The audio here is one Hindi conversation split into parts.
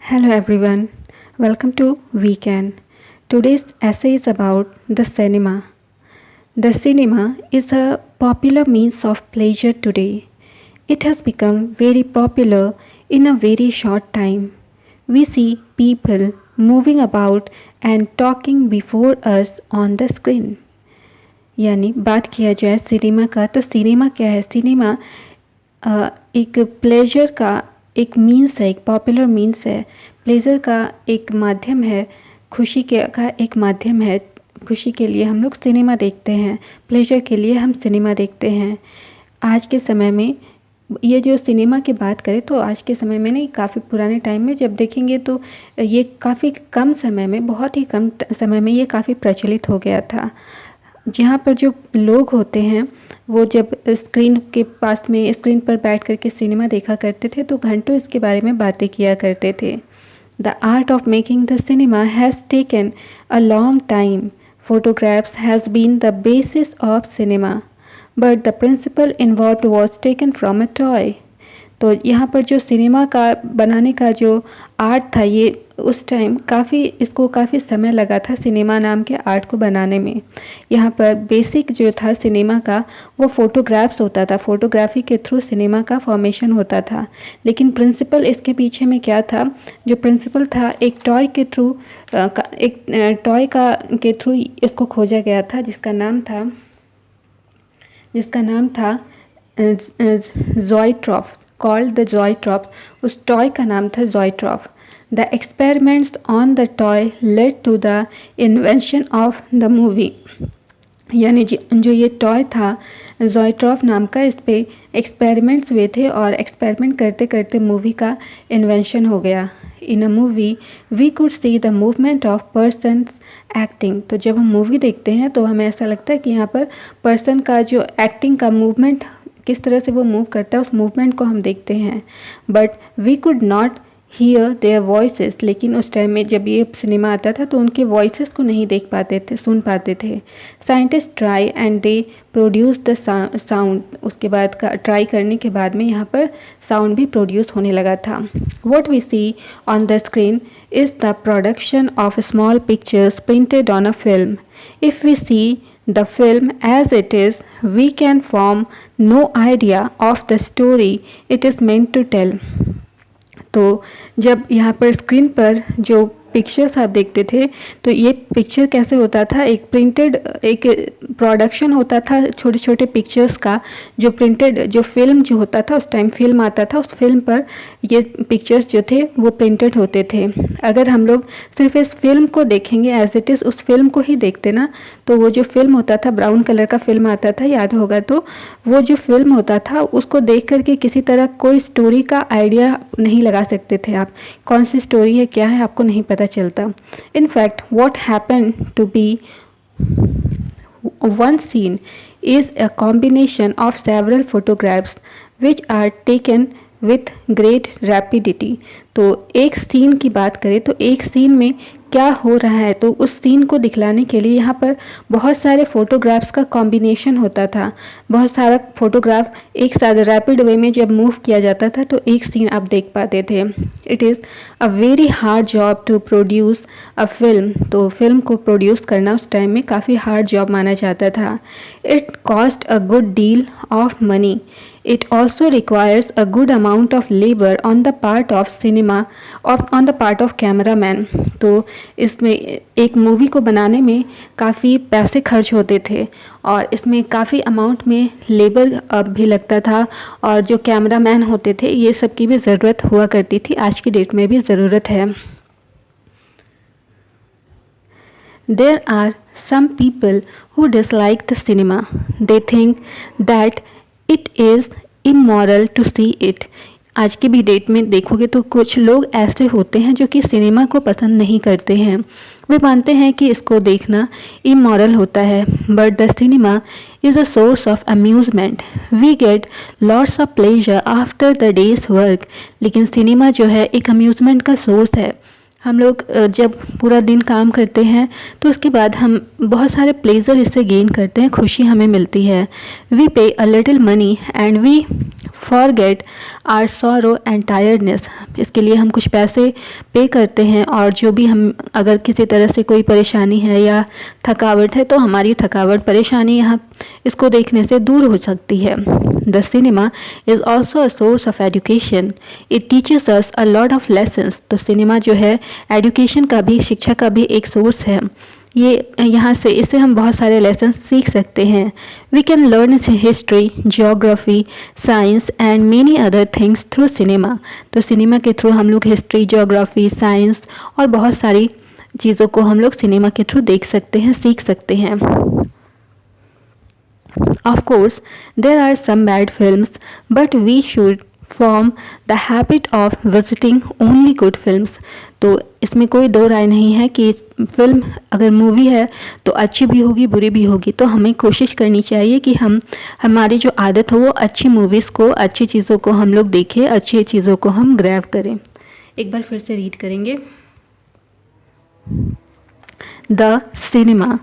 Hello everyone, welcome to Weekend. Today's essay is about the cinema. The cinema is a popular means of pleasure today. It has become very popular in a very short time. We see people moving about and talking before us on the screen. यानी बात किया जाए सिनेमा का तो सिनेमा क्या है? सिनेमा एक प्लेजर का एक मीन्स है, एक पॉपुलर मीन्स है, प्लेजर का एक माध्यम है, खुशी के का एक माध्यम है। खुशी के लिए हम लोग सिनेमा देखते हैं, प्लेजर के लिए हम सिनेमा देखते हैं। आज के समय में ये जो सिनेमा की बात करें तो आज के समय में नहीं, काफ़ी पुराने टाइम में जब देखेंगे तो ये काफ़ी कम समय में, बहुत ही कम समय में ये काफ़ी प्रचलित हो गया था। जहाँ पर जो लोग होते हैं वो जब स्क्रीन के पास में स्क्रीन पर बैठ कर के सिनेमा देखा करते थे तो घंटों इसके बारे में बातें किया करते थे। The art of making the cinema has taken a long time. Photographs has been the basis of cinema, but the principle involved was taken from a toy. तो यहाँ पर जो सिनेमा का बनाने का जो आर्ट था, ये उस टाइम इसको काफ़ी समय लगा था सिनेमा नाम के आर्ट को बनाने में। यहाँ पर बेसिक जो था सिनेमा का वो फ़ोटोग्राफ्स होता था, फ़ोटोग्राफी के थ्रू सिनेमा का फॉर्मेशन होता था। लेकिन प्रिंसिपल इसके पीछे में क्या था? जो प्रिंसिपल था एक टॉय के थ्रू के थ्रू इसको खोजा गया था, जिसका नाम था ज़ॉयट्रॉफ, कॉल्ड द ज़ॉयट्रॉफ। उस टॉय का नाम था zoetrope. The experiments on the toy led to the invention of the movie. यानी जो ये टॉय था ज़ॉयट्रॉफ नाम का, इस पे एक्सपेरिमेंट्स हुए थे और एक्सपेरिमेंट करते करते मूवी का इन्वेंशन हो गया। In a movie we could see the movement of persons acting. तो जब हम मूवी देखते हैं तो हमें ऐसा लगता है कि यहाँ पर पर्सन का जो एक्टिंग का मूवमेंट, किस तरह से वो मूव करता है, उस मूवमेंट को हम देखते हैं। But we could not hear their voices. लेकिन उस टाइम में जब ये सिनेमा आता था तो उनके वॉइसेस को नहीं देख पाते थे, सुन पाते थे। Scientist try and they produce the sound. उसके बाद का ट्राई करने के बाद में यहाँ पर साउंड भी प्रोड्यूस होने लगा था। What we see on the screen is the production of small pictures printed on a film. If we see the film as it is, we can form no idea of the story it is meant to tell. तो जब यहाँ पर स्क्रीन पर जो पिक्चर्स आप देखते थे तो ये पिक्चर कैसे होता था? एक प्रोडक्शन होता था छोटे छोटे पिक्चर्स का, जो प्रिंटेड, जो फिल्म जो होता था, उस टाइम फिल्म आता था, उस फिल्म पर ये पिक्चर्स जो थे वो प्रिंटेड होते थे। अगर हम लोग सिर्फ इस फिल्म को देखेंगे एज इट इज़, उस फिल्म को ही देखते ना, तो वो जो फिल्म होता था, ब्राउन कलर का फिल्म आता था, याद होगा तो, वो जो फिल्म होता था उसको देख करके किसी तरह कोई स्टोरी का आइडिया नहीं लगा सकते थे आप। कौन सी स्टोरी है, क्या है, आपको नहीं पता चलता। In fact what happen to be one scene is a combination of several photographs which are taken with great rapidity. तो एक सीन की बात करें तो एक सीन में क्या हो रहा है तो उस सीन को दिखलाने के लिए यहाँ पर बहुत सारे फ़ोटोग्राफ्स का कॉम्बिनेशन होता था। बहुत सारा फ़ोटोग्राफ एक साथ रैपिड वे में जब मूव किया जाता था तो एक सीन आप देख पाते थे। It is a very hard job to produce a film. तो फिल्म को प्रोड्यूस करना उस टाइम में काफ़ी हार्ड जॉब माना जाता था। It cost a good deal of money. It also requires a good amount of labor on the part of on the part of cameraman. तो इसमें एक मूवी को बनाने में काफ़ी पैसे खर्च होते थे और इसमें काफ़ी अमाउंट में लेबर भी लगता था और जो कैमरामैन होते थे ये सब की भी ज़रूरत हुआ करती थी, आज की डेट में भी ज़रूरत है। There are some people who dislike the cinema. They think that it is immoral to see it. आज की भी डेट में देखोगे तो कुछ लोग ऐसे होते हैं जो कि सिनेमा को पसंद नहीं करते हैं। वे मानते हैं कि इसको देखना इमोरल होता है। But the cinema is a source of amusement. We get lots of pleasure after the day's work. लेकिन सिनेमा जो है एक अम्यूज़मेंट का सोर्स है। हम लोग जब पूरा दिन काम करते हैं तो उसके बाद हम बहुत सारे प्लेजर इससे गेन करते हैं, खुशी हमें मिलती है. We pay a little money and we forget our sorrow and tiredness. इसके लिए हम कुछ पैसे पे करते हैं और जो भी हम अगर किसी तरह से कोई परेशानी है या थकावट है तो हमारी थकावट परेशानी यहाँ इसको देखने से दूर हो सकती है. The cinema is also a source of education. It teaches us a lot of lessons. तो सिनेमा जो है एजुकेशन का भी, शिक्षा का भी एक सोर्स है. ये यहाँ से इससे हम बहुत सारे लेसन सीख सकते हैं. We can learn history, geography, science and many other things through cinema. तो सिनेमा के थ्रू हम लोग हिस्ट्री, जियोग्राफी, साइंस और बहुत सारी चीज़ों को हम लोग सिनेमा के थ्रू देख सकते हैं, सीख सकते हैं. Of course, there are some bad films, but we should form the habit of visiting only good films. तो इसमें कोई दो राय नहीं है कि फिल्म अगर मूवी है तो अच्छी भी होगी, बुरी भी होगी. तो हमें कोशिश करनी चाहिए कि हमारी जो आदत हो वो अच्छी मूवीज़ को, अच्छी चीज़ों को हम लोग देखें, अच्छी चीज़ों को हम ग्रैब करें. एक बार फिर से रीड करेंगे. The cinema.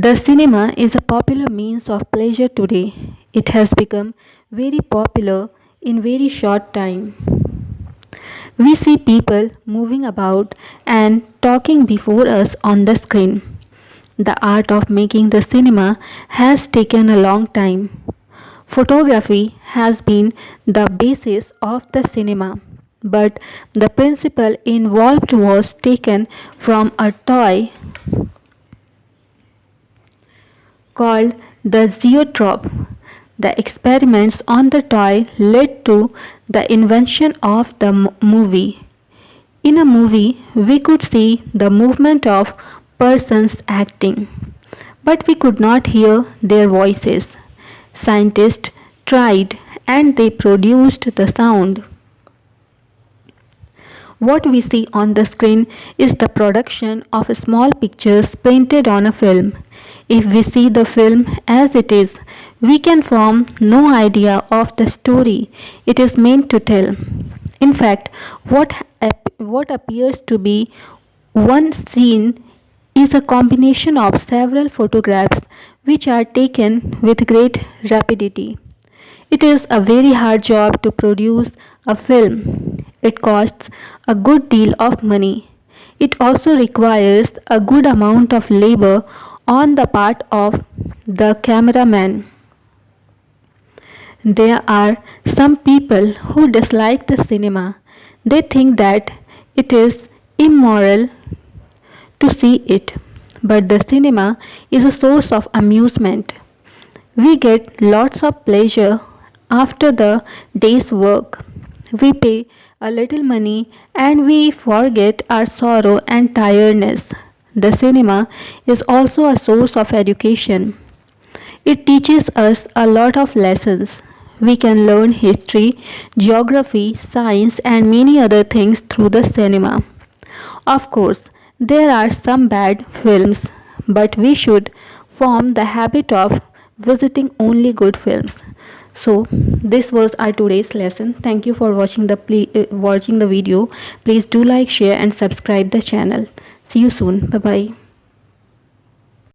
The cinema is a popular means of pleasure today. It has become very popular in very short time. We see people moving about and talking before us on the screen. The art of making the cinema has taken a long time. Photography has been the basis of the cinema, but the principle involved was taken from a toy called the zoetrope. The experiments on the toy led to the invention of the movie. In a movie, we could see the movement of persons acting, but we could not hear their voices. Scientists tried and they produced the sound. What we see on the screen is the production of small pictures printed on a film. If we see the film as it is, we can form no idea of the story it is meant to tell. In fact, what appears to be one scene is a combination of several photographs which are taken with great rapidity. It is a very hard job to produce a film. It costs a good deal of money. It also requires a good amount of labor on the part of the cameraman. There are some people who dislike the cinema. They think that it is immoral to see it. But the cinema is a source of amusement. We get lots of pleasure after the day's work. We pay a little money and we forget our sorrow and tiredness. The cinema is also a source of education. It teaches us a lot of lessons. We can learn history, geography, science, and many other things through the cinema. Of course, there are some bad films, but we should form the habit of visiting only good films. So this was our today's lesson. Thank you for watching the video. Please do like, share, and subscribe the channel. See you soon. Bye bye.